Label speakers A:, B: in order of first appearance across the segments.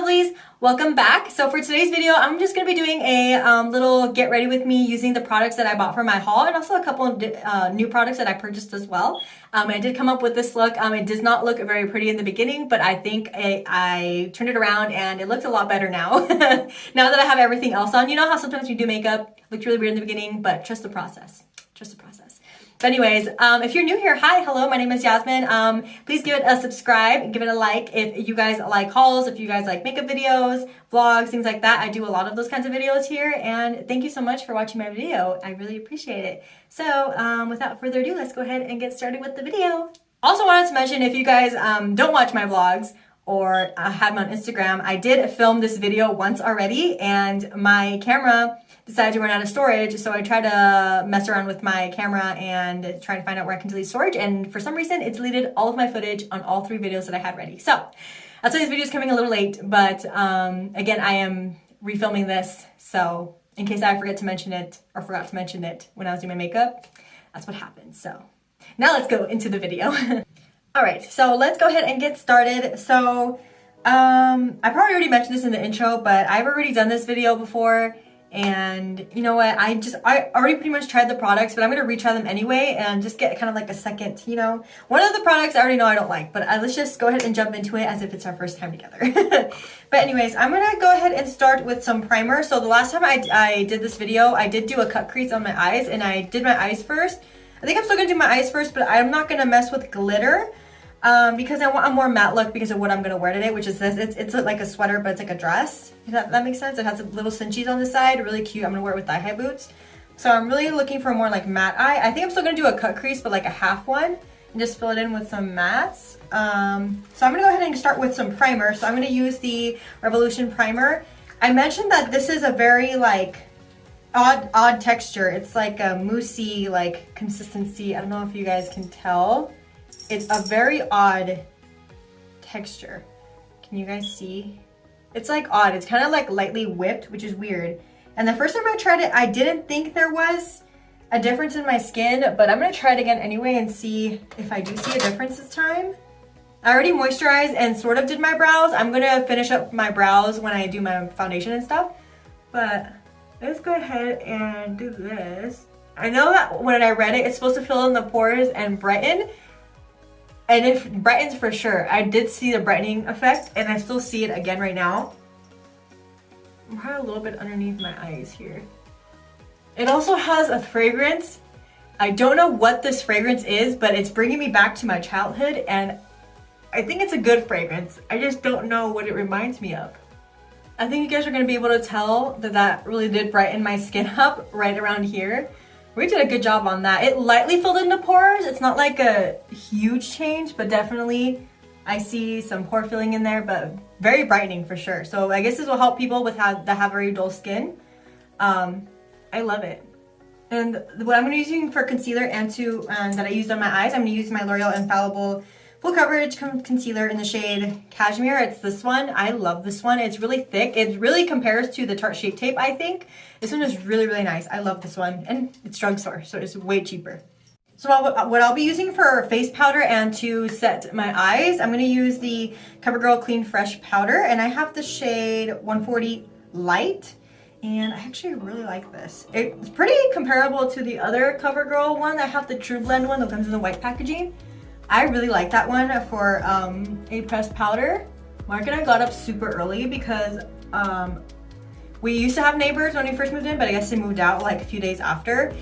A: lovelies, welcome back. So for today's video, I'm just going to be doing a little get ready with me using the products that I bought for my haul and also a couple of new products that I purchased as well. I did come up with this look. It does not look very pretty in the beginning, but I think I turned it around and it looks a lot better now. Now that I have everything else on. You know how sometimes you do makeup, it looks really weird in the beginning, but trust the process. Trust the process. But anyways, if you're new here, hi, hello, my name is Yasmin. Please give it a subscribe, give it a like if you guys like hauls, if you guys like makeup videos, vlogs, things like that. I do a lot of those kinds of videos here, and thank you so much for watching my video. I really appreciate it. So without further ado, let's go ahead and get started with the video. Also wanted to mention, if you guys don't watch my vlogs or have me on Instagram, I did film this video once already, and my camera decided to run out of storage, so I tried to mess around with my camera and try to find out where I can delete storage, and for some reason it deleted all of my footage on all 3 videos that I had ready. So that's why this video is coming a little late, but again, I am refilming this, so in case I forgot to mention it when I was doing my makeup, that's what happened. So now let's go into the video. Alright, so let's go ahead and get started. So I probably already mentioned this in the intro, but I've already done this video before. And you know what, I already pretty much tried the products, but I'm going to retry them anyway and just get kind of like a second, you know. One of the products I already know I don't like, but let's just go ahead and jump into it as if it's our first time together. But anyways, I'm going to go ahead and start with some primer. So the last time I did this video, I did do a cut crease on my eyes, and I did my eyes first. I think I'm still going to do my eyes first, but I'm not going to mess with glitter. Because I want a more matte look because of what I'm going to wear today, which is this. It's like a sweater, but it's like a dress. If that makes sense. It has little cinchies on the side. Really cute. I'm going to wear it with thigh-high boots. So I'm really looking for a more like matte eye. I think I'm still going to do a cut crease, but like a half one. And just fill it in with some mattes. So I'm going to go ahead and start with some primer. So I'm going to use the Revolution primer. I mentioned that this is a very like odd texture. It's like a moussey like consistency. I don't know if you guys can tell. It's a very odd texture. Can you guys see? It's like odd. It's kind of like lightly whipped, which is weird. And the first time I tried it, I didn't think there was a difference in my skin, but I'm going to try it again anyway and see if I do see a difference this time. I already moisturized and sort of did my brows. I'm going to finish up my brows when I do my foundation and stuff. But let's go ahead and do this. I know that when I read it, it's supposed to fill in the pores and brighten. And it brightens for sure. I did see the brightening effect, and I still see it again right now. I'm probably a little bit underneath my eyes here. It also has a fragrance. I don't know what this fragrance is, but it's bringing me back to my childhood, and I think it's a good fragrance. I just don't know what it reminds me of. I think you guys are going to be able to tell that that really did brighten my skin up right around here. We did a good job on that. It lightly filled in the pores. It's not like a huge change, but definitely I see some pore filling in there, but very brightening for sure. So I guess this will help people that have very dull skin. I love it. And what I'm going to be using for concealer and that I used on my eyes, I'm going to use my L'Oreal Infallible Full Coverage Concealer in the shade Cashmere. It's this one. I love this one. It's really thick. It really compares to the Tarte Shape Tape, I think. This one is really, really nice. I love this one. And it's drugstore, so it's way cheaper. So what I'll be using for face powder and to set my eyes, I'm going to use the CoverGirl Clean Fresh Powder. And I have the shade 140 Light. And I actually really like this. It's pretty comparable to the other CoverGirl one. I have the True Blend one that comes in the white packaging. I really like that one for a pressed powder. Mark and I got up super early because we used to have neighbors when we first moved in, but I guess they moved out like a few days after.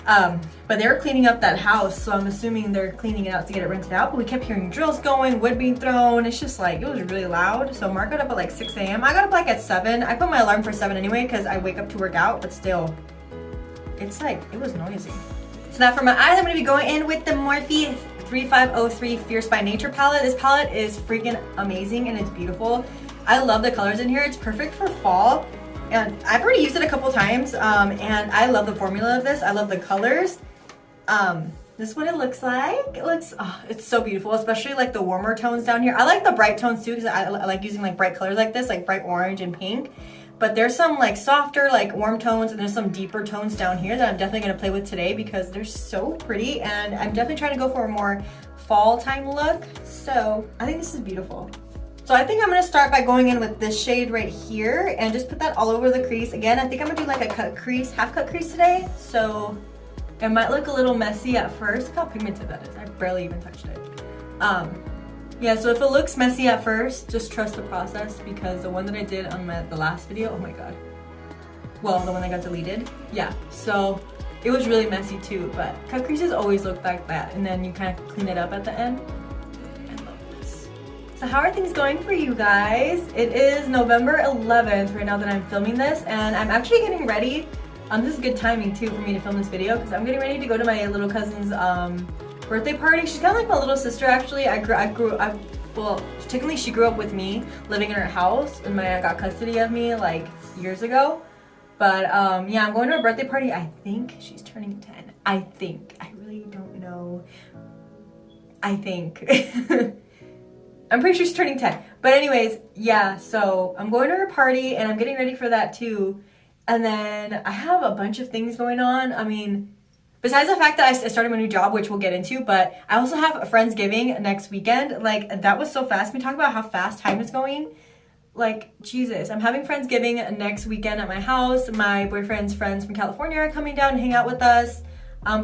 A: But they were cleaning up that house, so I'm assuming they're cleaning it out to get it rented out. But we kept hearing drills going, wood being thrown. It's just like, it was really loud. So Mark got up at like 6 a.m. I got up like at 7. I put my alarm for 7 anyway because I wake up to work out, but still, it's like, it was noisy. So now for my eyes, I'm going to be going in with the Morphe 3503 Fierce by Nature palette. This palette is freaking amazing and it's beautiful. I love the colors in here. It's perfect for fall. And I've already used it a couple times, and I love the formula of this. I love the colors. This is what it looks like. It's so beautiful, especially like the warmer tones down here. I like the bright tones too because I like using like bright colors like this, like bright orange and pink. But there's some like softer, like warm tones, and there's some deeper tones down here that I'm definitely gonna play with today because they're so pretty, and I'm definitely trying to go for a more fall time look. So I think this is beautiful. So I think I'm gonna start by going in with this shade right here and just put that all over the crease. Again, I think I'm gonna do like a cut crease, half cut crease today. So it might look a little messy at first. Look how pigmented that is. I barely even touched it. Yeah, so if it looks messy at first, just trust the process, because the one that I did on the last video, oh my god. Well, the one that got deleted. Yeah, so it was really messy too, but cut creases always look like that, and then you kind of clean it up at the end. I love this. So how are things going for you guys? It is November 11th right now that I'm filming this, and I'm actually getting ready. This is good timing too for me to film this video, because I'm getting ready to go to my little cousin's birthday party. She's kind of like my little sister, actually. Well, technically she grew up with me, living in her house, and my aunt got custody of me like years ago. But yeah, I'm going to a birthday party. I think she's turning 10. I think. I really don't know. I think. I'm pretty sure she's turning 10. But anyways, yeah, so I'm going to her party and I'm getting ready for that too. And then I have a bunch of things going on. I mean, besides the fact that I started my new job, which we'll get into, but I also have a Friendsgiving next weekend. Like, that was so fast. We talk about how fast time is going. Like, Jesus. I'm having Friendsgiving next weekend at my house. My boyfriend's friends from California are coming down and hang out with us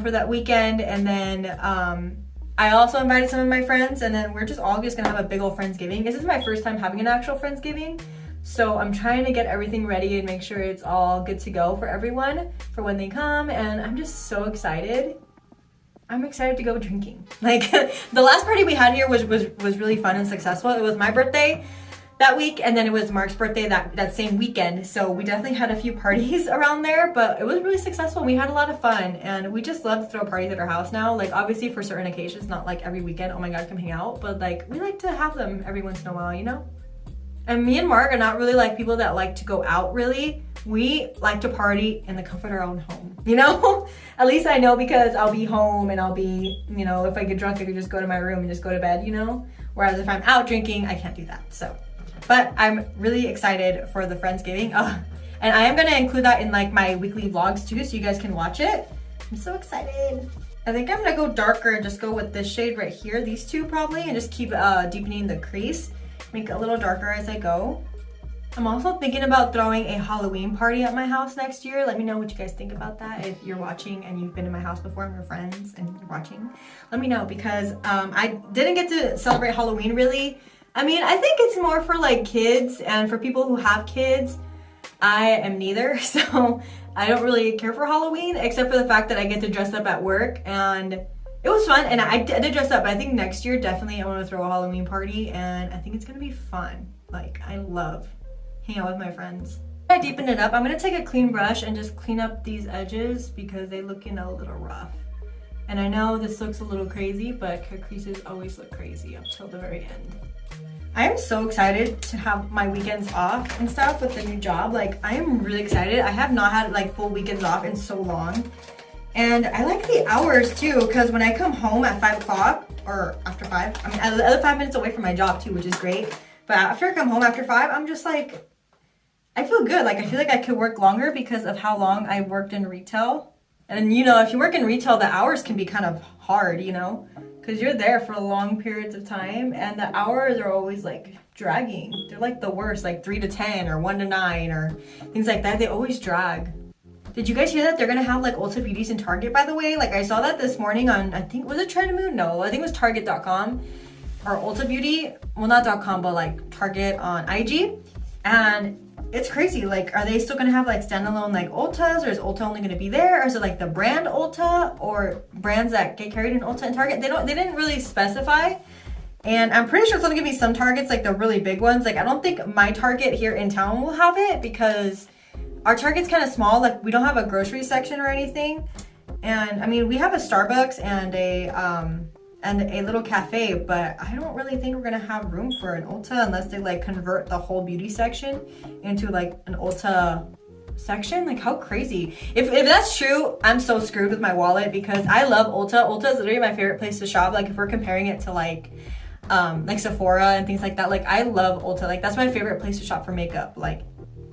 A: for that weekend. And then I also invited some of my friends, and then we're just all just gonna have a big old Friendsgiving. This is my first time having an actual Friendsgiving. So I'm trying to get everything ready and make sure it's all good to go for everyone for when they come, and I'm just so excited. I'm excited to go drinking. Like, the last party we had here was really fun and successful. It was my birthday that week, and then it was Mark's birthday that same weekend. So we definitely had a few parties around there, but it was really successful. We had a lot of fun, and we just love to throw parties at our house now. Like, obviously for certain occasions, not like every weekend, oh my god, come hang out, but like, we like to have them every once in a while, you know? And me and Mark are not really like people that like to go out, really. We like to party in the comfort of our own home, you know? At least I know, because I'll be home and I'll be, you know, if I get drunk, I can just go to my room and just go to bed, you know? Whereas if I'm out drinking, I can't do that, so. But I'm really excited for the Friendsgiving. And I am gonna include that in like my weekly vlogs too, so you guys can watch it. I'm so excited. I think I'm gonna go darker and just go with this shade right here, these two probably, and just keep deepening the crease. Make it a little darker as I go. I'm also thinking about throwing a Halloween party at my house next year. Let me know what you guys think about that. If you're watching and you've been to my house before and you're friends and you're watching, let me know, because I didn't get to celebrate Halloween really. I mean, I think it's more for like kids and for people who have kids. I am neither, so I don't really care for Halloween, except for the fact that I get to dress up at work, and it was fun, and I did dress up. I think next year, definitely I want to throw a Halloween party, and I think it's gonna be fun. Like, I love hanging out with my friends. I deepen it up. I'm gonna take a clean brush and just clean up these edges because they look, you know, a little rough. And I know this looks a little crazy, but cut creases always look crazy up till the very end. I am so excited to have my weekends off and stuff with the new job. Like, I am really excited. I have not had like full weekends off in so long. And I like the hours too, because when I come home at 5 o'clock, or after 5, I mean, I live 5 minutes away from my job too, which is great. But after I come home after 5, I'm just like, I feel good. Like, I feel like I could work longer because of how long I worked in retail. And you know, if you work in retail, the hours can be kind of hard, you know, because you're there for long periods of time, and the hours are always like dragging. They're like the worst, like 3 to 10 or 1 to 9 or things like that. They always drag. Did you guys hear that they're gonna have like Ulta Beauties in Target, by the way? Like, I saw that this morning on, I think, was it Trend? No, I think it was Target.com or Ulta Beauty. Well, not .com, but like Target on IG. And it's crazy. Like, are they still gonna have like standalone like Ultas, or is Ulta only gonna be there? Or is it like the brand Ulta, or brands that get carried in Ulta and Target? They didn't really specify. And I'm pretty sure it's only gonna be some Targets, like the really big ones. Like, I don't think my Target here in town will have it, because our Target's kind of small. Like, we don't have a grocery section or anything. And I mean, we have a Starbucks and a little cafe, but I don't really think we're gonna have room for an Ulta unless they like convert the whole beauty section into like an Ulta section. Like, how crazy. If that's true, I'm so screwed with my wallet, because I love Ulta. Ulta is literally my favorite place to shop. Like, if we're comparing it to like Sephora and things like that, like, I love Ulta. Like, that's my favorite place to shop for makeup. Like,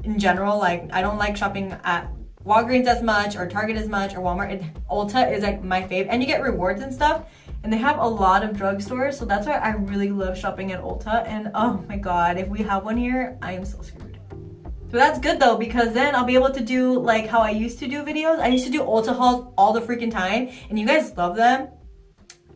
A: in general, like, I don't like shopping at Walgreens as much, or Target as much, or Walmart. Ulta is like my fave, and you get rewards and stuff. and they have a lot of drugstores, so that's why I really love shopping at Ulta. And oh my god, if we have one here, I am so screwed. So that's good though, because then I'll be able to do like how I used to do videos. I used to do Ulta hauls all the freaking time, and you guys love them.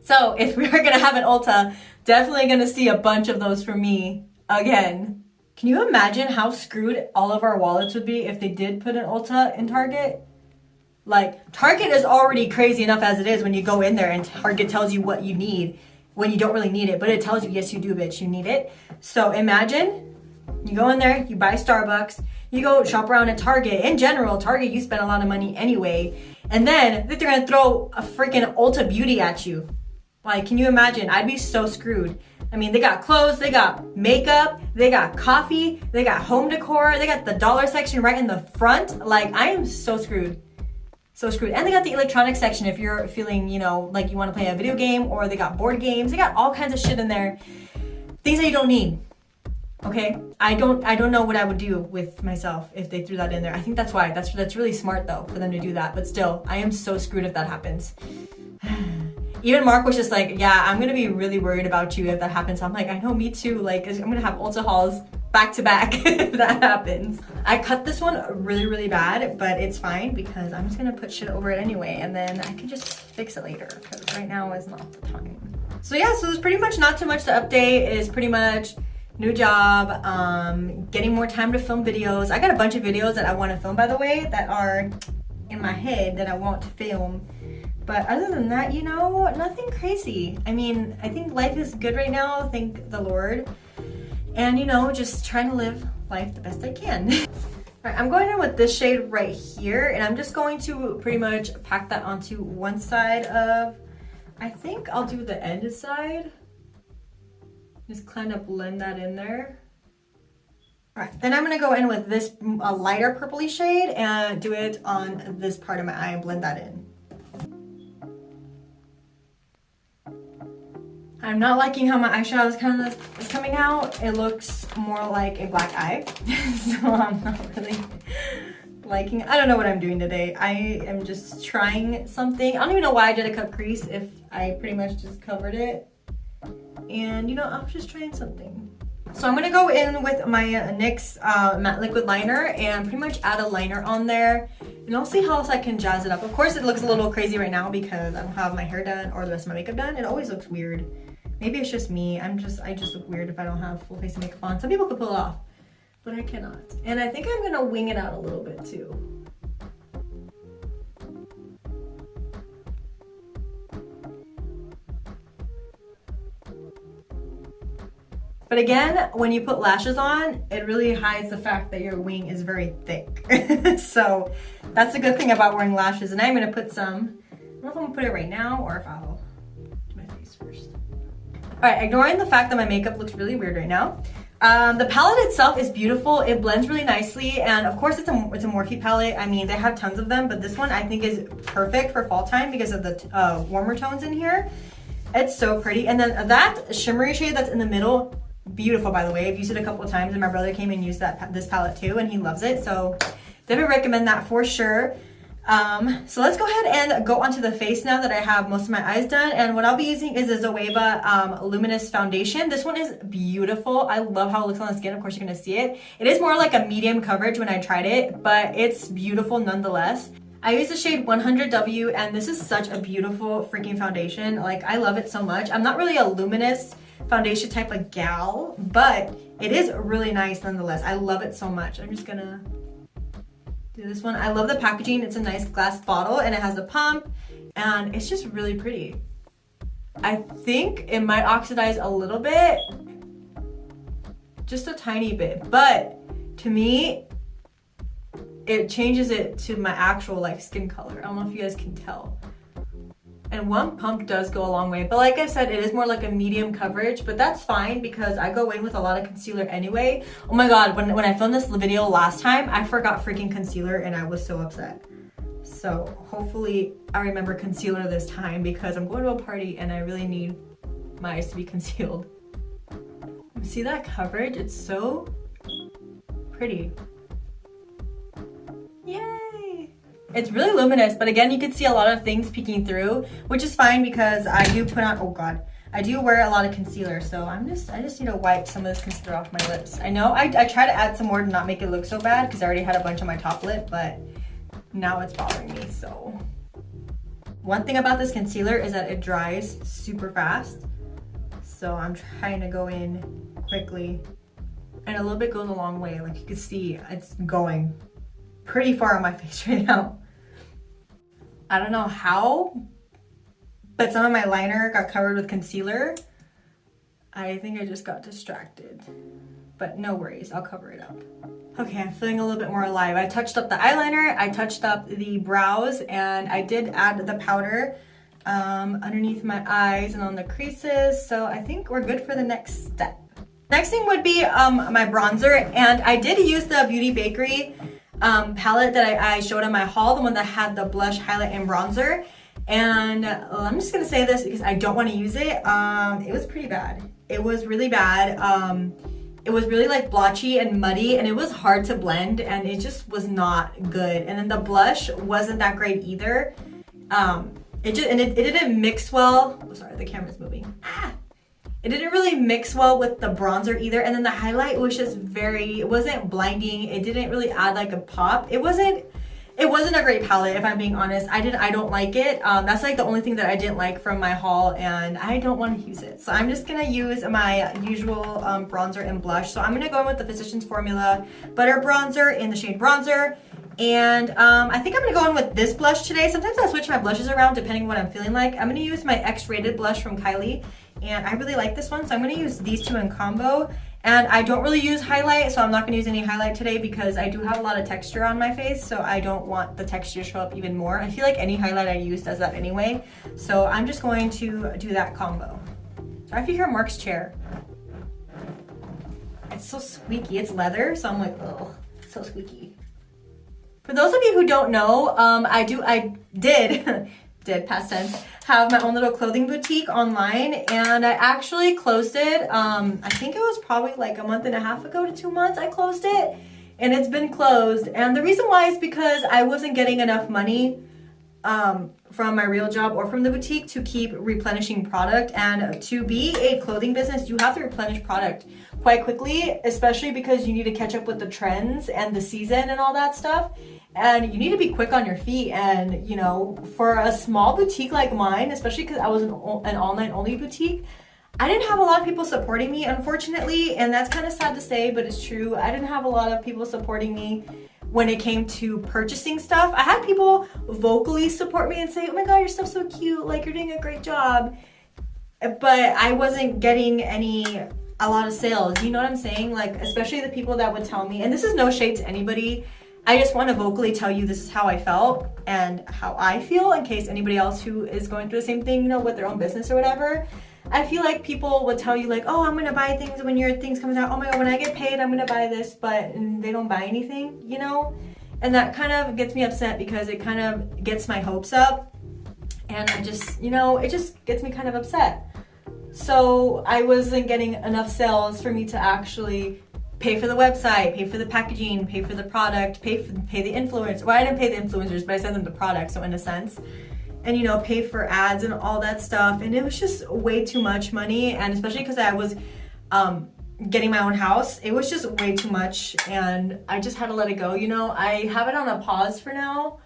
A: So if we are gonna have an Ulta, definitely gonna see a bunch of those from me again. Can you imagine how screwed all of our wallets would be if they did put an Ulta in Target? Like, Target is already crazy enough as it is when you go in there and Target tells you what you need when you don't really need it, but it tells you, yes, you do, bitch, you need it. So imagine you go in there, you buy Starbucks, you go shop around at Target. In general, Target, you spend a lot of money anyway, and then they're gonna throw a freaking Ulta Beauty at you. Like, can you imagine? I'd be so screwed. I mean, they got clothes, they got makeup, they got coffee, they got home decor, they got the dollar section right in the front. Like, I am so screwed. So screwed. And they got the electronics section if you're feeling, you know, like you want to play a video game, or they got board games. They got all kinds of shit in there. Things that you don't need. Okay? I don't know what I would do with myself if they threw that in there. I think that's why. That's really smart though for them to do that. But still, I am so screwed if that happens. Even Mark was just like, yeah, I'm gonna be really worried about you if that happens. I'm like, I know, me too. Like, I'm gonna have Ulta hauls back to back if that happens. I cut this one really, really bad, but it's fine because I'm just gonna put shit over it anyway, and then I can just fix it later because right now is not the time. So yeah, so there's pretty much not too much to update. It is pretty much new job, getting more time to film videos. I got a bunch of videos that I want to film, by the way, that are in my head that I want to film. But other than that, you know, nothing crazy. I mean, I think life is good right now, thank the Lord. And, you know, just trying to live life the best I can. All right, I'm going in with this shade right here, and I'm just going to pretty much pack that onto one side of, I think I'll do the end side. Just kind of blend that in there. All right, then I'm gonna go in with this lighter purpley shade and do it on this part of my eye and blend that in. I'm not liking how my eyeshadow is coming out. It looks more like a black eye. So I'm not really liking it. I don't know what I'm doing today. I am just trying something. I don't even know why I did a cut crease if I pretty much just covered it. And you know, I was just trying something. So I'm gonna go in with my NYX matte liquid liner and pretty much add a liner on there. And I'll see how else I can jazz it up. Of course, it looks a little crazy right now because I don't have my hair done or the rest of my makeup done. It always looks weird. Maybe it's just me. I just look weird if I don't have full face of makeup on. Some people could pull it off, but I cannot. And I think I'm gonna wing it out a little bit too. But again, when you put lashes on, it really hides the fact that your wing is very thick. So that's a good thing about wearing lashes. And I'm gonna put some, I don't know if I'm gonna put it right now or if I'll do my face first. All right, ignoring the fact that my makeup looks really weird right now. The palette itself is beautiful. It blends really nicely. And of course it's a Morphe palette. I mean, they have tons of them, but this one I think is perfect for fall time because of the warmer tones in here. It's so pretty. And then that shimmery shade that's in the middle, beautiful, by the way. I've used it a couple of times and my brother came and used this palette too and he loves it. So definitely recommend that for sure. So let's go ahead and go onto the face now that I have most of my eyes done. And what I'll be using is the Zoeva Luminous Foundation. This one is beautiful. I love how it looks on the skin. Of course, you're gonna see it. It is more like a medium coverage when I tried it, but it's beautiful nonetheless. I use the shade 100W and this is such a beautiful freaking foundation. Like, I love it so much. I'm not really a luminous foundation type of gal, but it is really nice nonetheless. I love it so much. I'm just gonna do this one. I love the packaging. It's a nice glass bottle and it has a pump and it's just really pretty. I think it might oxidize a little bit, just a tiny bit, but to me, it changes it to my actual like skin color. I don't know if you guys can tell. And one pump does go a long way, but like I said, it is more like a medium coverage, but that's fine because I go in with a lot of concealer anyway. Oh my God, when I filmed this video last time, I forgot freaking concealer and I was so upset. So hopefully I remember concealer this time because I'm going to a party and I really need my eyes to be concealed. See that coverage? It's so pretty. Yay! It's really luminous, but again, you can see a lot of things peeking through, which is fine because I do put on, oh God, I do wear a lot of concealer, so I just need to wipe some of this concealer off my lips. I know I try to add some more to not make it look so bad because I already had a bunch on my top lip, but now it's bothering me, so. One thing about this concealer is that it dries super fast, so I'm trying to go in quickly, and a little bit goes a long way. Like you can see, it's going pretty far on my face right now. I don't know how, but some of my liner got covered with concealer. I think I just got distracted, but no worries, I'll cover it up. Okay, I'm feeling a little bit more alive. I touched up the eyeliner, I touched up the brows, and I did add the powder underneath my eyes and on the creases, so I think we're good for the next step. Next thing would be my bronzer, and I did use the Beauty Bakery palette that I showed in my haul, the one that had the blush, highlight, and bronzer. And I'm just gonna say this because I don't want to use it. It was pretty bad. It was really bad. It was really like blotchy and muddy, and it was hard to blend, and it just was not good. And then the blush wasn't that great either. It didn't mix well. Oh, sorry, the camera's moving. It didn't really mix well with the bronzer either. And then the highlight was just it wasn't blinding. It didn't really add like a pop. It wasn't a great palette, if I'm being honest. I don't like it. That's like the only thing that I didn't like from my haul, and I don't want to use it. So I'm just gonna use my usual bronzer and blush. So I'm gonna go in with the Physicians Formula Butter Bronzer in the shade Bronzer. And I think I'm gonna go in with this blush today. Sometimes I switch my blushes around depending on what I'm feeling like. I'm gonna use my X-rated blush from Kylie, and I really like this one, so I'm gonna use these two in combo. And I don't really use highlight, so I'm not gonna use any highlight today because I do have a lot of texture on my face, so I don't want the texture to show up even more. I feel like any highlight I use does that anyway, so I'm just going to do that combo. Sorry if you hear Mark's chair. It's so squeaky, it's leather, so I'm like, oh, so squeaky. For those of you who don't know, I did past tense, have my own little clothing boutique online, and I actually closed it. I think it was probably like a month and a half ago to 2 months I closed it, and it's been closed. And the reason why is because I wasn't getting enough money from my real job or from the boutique to keep replenishing product. And to be a clothing business, you have to replenish product quite quickly, especially because you need to catch up with the trends and the season and all that stuff. And you need to be quick on your feet. And you know, for a small boutique like mine, especially because I was an online only boutique, I didn't have a lot of people supporting me, unfortunately. And that's kind of sad to say, but it's true. I didn't have a lot of people supporting me when it came to purchasing stuff. I had people vocally support me and say, oh my God, your stuff's so cute, like you're doing a great job. But I wasn't getting a lot of sales, you know what I'm saying? Like, especially the people that would tell me, and this is no shade to anybody, I just want to vocally tell you this is how I felt and how I feel in case anybody else who is going through the same thing, you know, with their own business or whatever. I feel like people would tell you like, oh, I'm gonna buy things when your things comes out. Oh my God, when I get paid, I'm gonna buy this, but they don't buy anything, you know? And that kind of gets me upset because it kind of gets my hopes up, and I just, you know, it just gets me kind of upset. So I wasn't getting enough sales for me to actually pay for the website, pay for the packaging, pay for the product, pay the influencers. Well, I didn't pay the influencers, but I sent them the product, so in a sense. And you know, pay for ads and all that stuff. And it was just way too much money. And especially because I was getting my own house, it was just way too much. And I just had to let it go. You know, I have it on a pause for now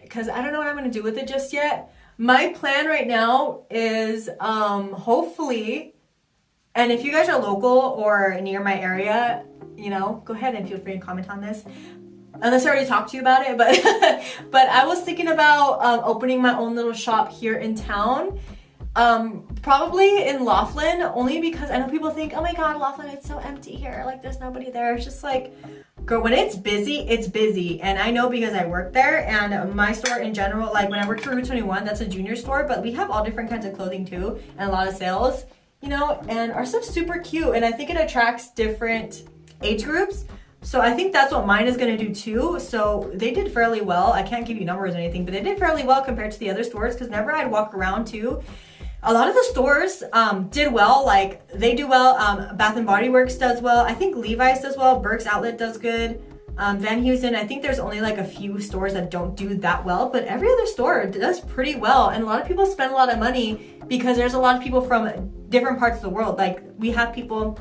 A: because I don't know what I'm gonna do with it just yet. My plan right now is hopefully, and if you guys are local or near my area, you know, go ahead and feel free to comment on this. Unless I already talked to you about it, but I was thinking about opening my own little shop here in town, probably in Laughlin, only because I know people think, oh my God, Laughlin, it's so empty here, like there's nobody there. It's just like, girl, when it's busy, it's busy. And I know because I work there, and my store in general, like when I worked for Route 21, that's a junior store, but we have all different kinds of clothing too, and a lot of sales, you know, and our stuff's super cute, and I think it attracts different age groups. So I think that's what mine is going to do too. So they did fairly well. I can't give you numbers or anything, but they did fairly well compared to the other stores, because whenever I'd walk around too, a lot of the stores did well. Like they do well. Bath and Body Works does well. I think Levi's does well. Burke's Outlet does good. Van Heusen, I think there's only like a few stores that don't do that well, but every other store does pretty well. And a lot of people spend a lot of money because there's a lot of people from different parts of the world. Like we have people,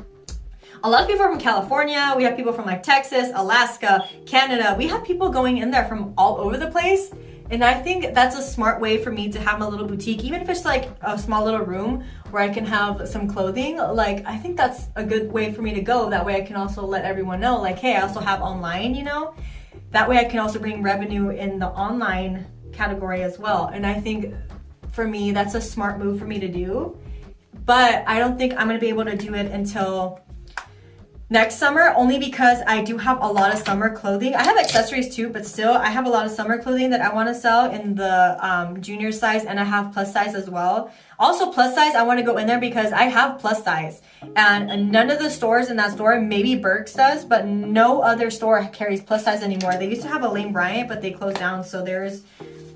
A: a lot of people from California, we have people from like Texas, Alaska, Canada. We have people going in there from all over the place. And I think that's a smart way for me to have my little boutique, even if it's like a small little room where I can have some clothing. Like, I think that's a good way for me to go. That way I can also let everyone know, like, hey, I also have online, you know? That way I can also bring revenue in the online category as well. And I think for me, that's a smart move for me to do. But I don't think I'm gonna be able to do it until next summer, only because I do have a lot of summer clothing. I have accessories too, but still I have a lot of summer clothing that I want to sell in the junior size, and I have plus size as well. Also plus size, I want to go in there because I have plus size, and none of the stores in that store, maybe Burke's does, but no other store carries plus size anymore. They used to have a Lane Bryant, but they closed down. So there's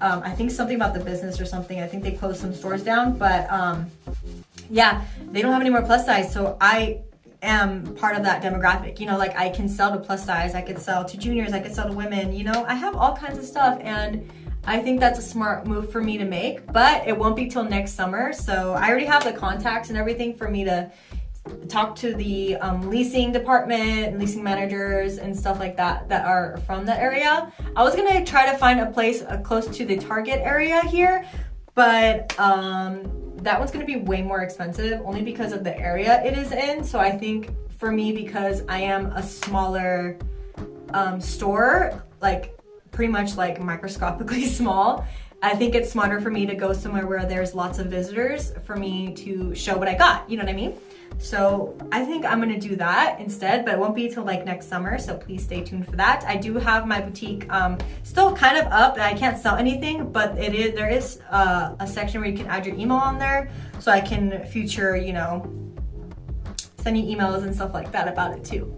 A: I think something about the business or something. I think they closed some stores down, but yeah, they don't have any more plus size. So I am part of that demographic, you know, like I can sell to plus size, I could sell to juniors, I could sell to women, you know, I have all kinds of stuff, and I think that's a smart move for me to make, but it won't be till next summer. So I already have the contacts and everything for me to talk to the leasing department and leasing managers and stuff like that that are from that area. I was gonna try to find a place close to the Target area here, but that one's gonna be way more expensive only because of the area it is in. So I think for me, because I am a smaller store, like pretty much like microscopically small, I think it's smarter for me to go somewhere where there's lots of visitors for me to show what I got, you know what I mean? So I think I'm gonna do that instead, but it won't be till like next summer, so please stay tuned for that. I do have my boutique still kind of up, and I can't sell anything, but there is a section where you can add your email on there, so I can future, you know, send you emails and stuff like that about it too.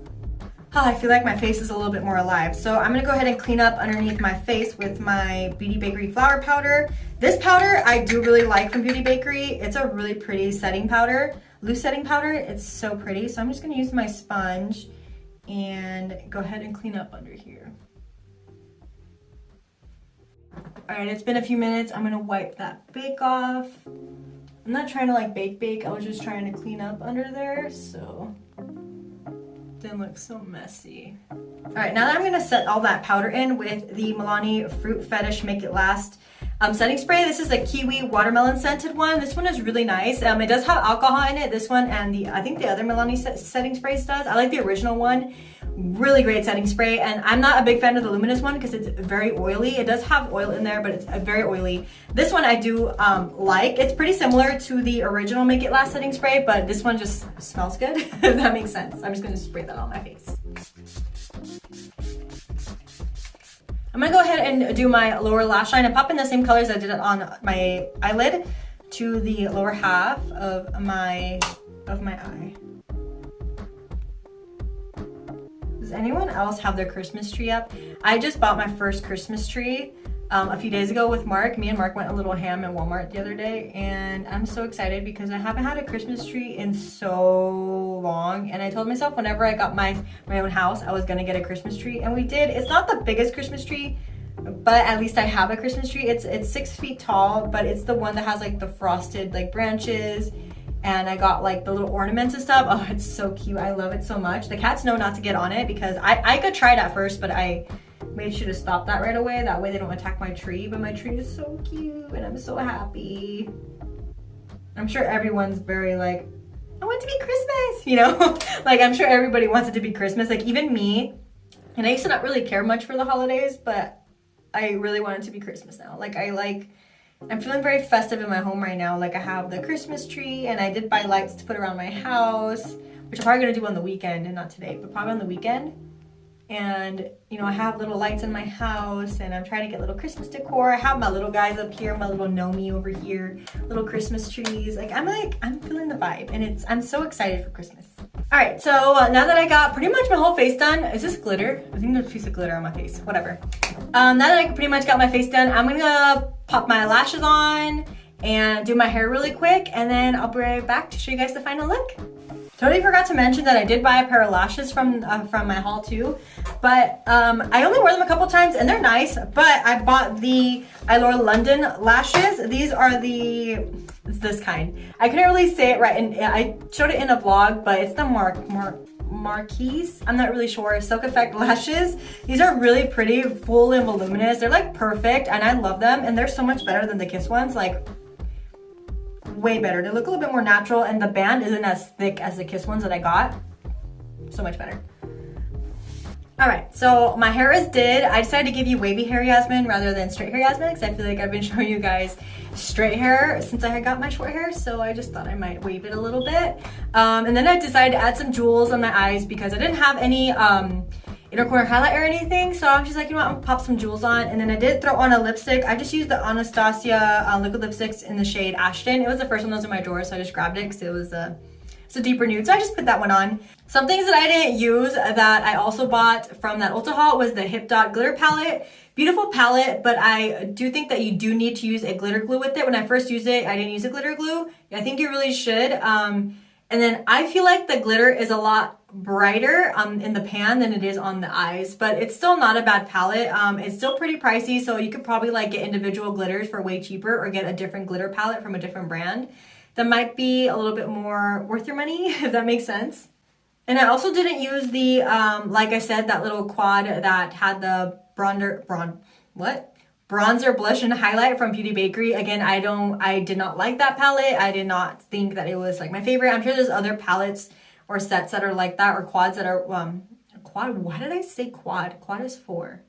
A: I feel like my face is a little bit more alive. So I'm gonna go ahead and clean up underneath my face with my Beauty Bakery flour powder. This powder I do really like from Beauty Bakery. It's a really pretty setting powder, loose setting powder. It's so pretty. So I'm just gonna use my sponge and go ahead and clean up under here. All right, it's been a few minutes. I'm gonna wipe that bake off. I'm not trying to like bake. I was just trying to clean up under there, so didn't look so messy. All right, now that I'm gonna set all that powder in with the Milani Fruit Fetish Make It Last setting spray. This is a kiwi watermelon scented one. This one is really nice. It does have alcohol in it, this one, and I think the other Milani setting sprays does. I like the original one. Really great setting spray, and I'm not a big fan of the luminous one because it's very oily. It does have oil in there, but it's very oily. This one I do like. It's pretty similar to the original Make It Last setting spray, but this one just smells good, if that makes sense. I'm just gonna spray that on my face. I'm gonna go ahead and do my lower lash line and pop in the same colors I did it on my eyelid to the lower half of my eye. Does anyone else have their Christmas tree up? I just bought my first Christmas tree a few days ago with Mark. Me and Mark went a little ham in Walmart the other day, and I'm so excited because I haven't had a Christmas tree in so long, and I told myself whenever I got my own house I was gonna get a Christmas tree, and we did. It's not the biggest Christmas tree, but at least I have a Christmas tree. It's 6 feet tall, but it's the one that has like the frosted like branches, and I got like the little ornaments and stuff. Oh, it's so cute. I love it so much. The cats know not to get on it because I could try it at first, but I made sure to stop that right away. That way they don't attack my tree, but my tree is so cute and I'm so happy. I'm sure everyone's very like, I want it to be Christmas, you know? Like I'm sure everybody wants it to be Christmas, like even me. And I used to not really care much for the holidays, but I really want it to be Christmas now. I'm feeling very festive in my home right now. Like I have the Christmas tree, and I did buy lights to put around my house, which I'm probably gonna do on the weekend and not today, but probably on the weekend. And you know, I have little lights in my house, and I'm trying to get little Christmas decor. I have my little guys up here, my little Nomi over here, little Christmas trees. I'm feeling the vibe, and I'm so excited for Christmas. All right, so now that I got pretty much my whole face done, is this glitter? I think there's a piece of glitter on my face, whatever. Now that I pretty much got my face done, I'm gonna pop my lashes on and do my hair really quick, and then I'll be right back to show you guys the final look. Totally forgot to mention that I did buy a pair of lashes from my haul too, but I only wore them a couple times and they're nice. But I bought the Allure London lashes. These are it's this kind. I couldn't really say it right, and I showed it in a vlog, but it's the Marquise. I'm not really sure. Silk Effect lashes. These are really pretty, full and voluminous. They're like perfect, and I love them. And they're so much better than the Kiss ones. Like, way better. They look a little bit more natural, and the band isn't as thick as the Kiss ones that I got. So much better. Alright, so my hair is did. I decided to give you wavy hair Yasmin rather than straight hair Yasmin because I feel like I've been showing you guys straight hair since I had got my short hair, so I just thought I might wave it a little bit. And then I decided to add some jewels on my eyes because I didn't have any inner corner highlight or anything, so I was just like, you know what, I'm gonna pop some jewels on. And then I did throw on a lipstick. I just used the Anastasia liquid lipsticks in the shade Ashton. It was the first one that was in my drawer, so I just grabbed it because it was it's a deeper nude, so I just put that one on. Some things that I didn't use that I also bought from that Ulta haul was the Hip Dot glitter palette. Beautiful palette, but I do think that you do need to use a glitter glue with it. When I first used it, I didn't use a glitter glue. I think you really should. And then I feel like the glitter is a lot brighter in the pan than it is on the eyes, but it's still not a bad palette. It's still pretty pricey, so you could probably like get individual glitters for way cheaper or get a different glitter palette from a different brand that might be a little bit more worth your money, if that makes sense. And I also didn't use the, like I said, that little quad that had the bronzer, blush and highlight from Beauty Bakery. Again, I did not like that palette. I did not think that it was like my favorite. I'm sure there's other palettes or sets that are like that, or quads that are, quad, why did I say quad? Quad is 4.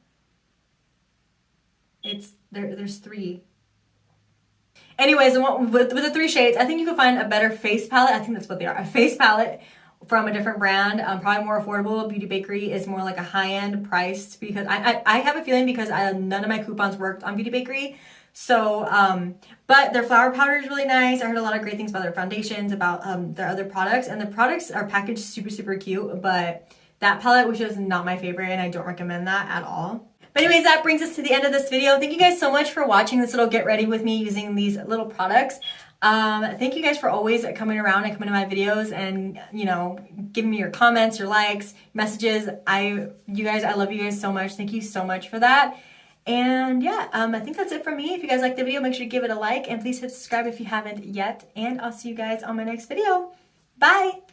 A: There's 3. Anyways, with the 3 shades, I think you can find a better face palette. I think that's what they are. A face palette from a different brand, probably more affordable. Beauty Bakery is more like a high-end priced because I have a feeling because none of my coupons worked on Beauty Bakery. So, but their flower powder is really nice. I heard a lot of great things about their foundations, about their other products, and the products are packaged super, super cute, but that palette was just not my favorite, and I don't recommend that at all. But anyways, that brings us to the end of this video. Thank you guys so much for watching this little get ready with me using these little products. Thank you guys for always coming around and coming to my videos and, you know, giving me your comments, your likes, messages. I love you guys so much. Thank you so much for that. And yeah, I think that's it from me. If you guys liked the video, make sure to give it a like and please hit subscribe if you haven't yet. And I'll see you guys on my next video. Bye!